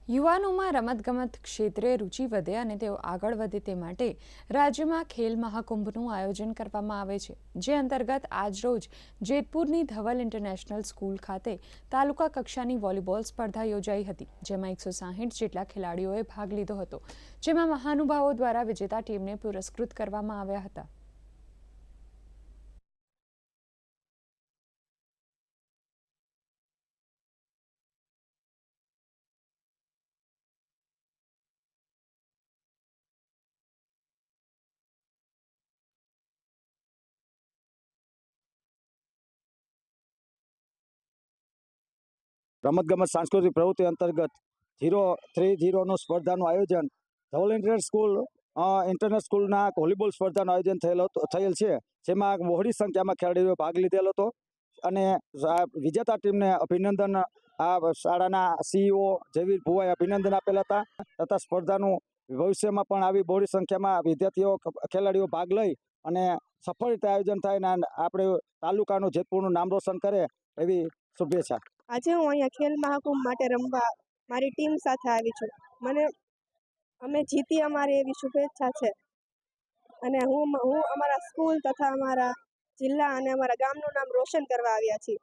યુવાનોમાં રમતગમત ક્ષેત્રે રુચિ વધે અને તેઓ આગળ વધે તે માટે રાજ્યમાં ખેલ મહાકુંભનું આયોજન કરવામાં આવે છે, જે અંતર્ગત આજરોજ જેતપુરની ધવલ ઇન્ટરનેશનલ સ્કૂલ ખાતે તાલુકા કક્ષાની વોલીબોલ સ્પર્ધા યોજાઈ હતી, જેમાં 160 જેટલા ખેલાડીઓએ ભાગ લીધો હતો, જેમાં મહાનુભાવો દ્વારા વિજેતા ટીમને પુરસ્કૃત કરવામાં આવ્યા હતા. રમતગમત સાંસ્કૃતિક પ્રવૃત્તિ અંતર્ગત 0-3-0 સ્પર્ધાનું આયોજન ધવલ ઇન્ટરનેશનલ સ્કૂલના વોલીબોલ સ્પર્ધાનું આયોજન થયેલ છે, જેમાં બહોળી સંખ્યામાં ખેલાડીઓએ ભાગ લીધેલ હતો અને વિજેતા ટીમને અભિનંદન આ શાળાના CEO જયવીર ભુવાએ અભિનંદન આપેલા હતા તથા સ્પર્ધાનું ભવિષ્યમાં પણ આવી બહોળી સંખ્યામાં વિદ્યાર્થીઓ ખેલાડીઓ ભાગ લઈ અને સફળ રીતે આયોજન થાય અને આપણે તાલુકાનું જેતપુરનું નામ રોશન કરે એવી શુભેચ્છા. આજે હું અહીંયા ખેલ મહાકુંભ માટે રમવા મારી ટીમ સાથે આવી છું. અમે જીતી અમારી એવી શુભેચ્છા છે અને હું અમારા સ્કૂલ તથા અમારા જિલ્લા અને અમારા ગામનું નામ રોશન કરવા આવ્યા છીએ.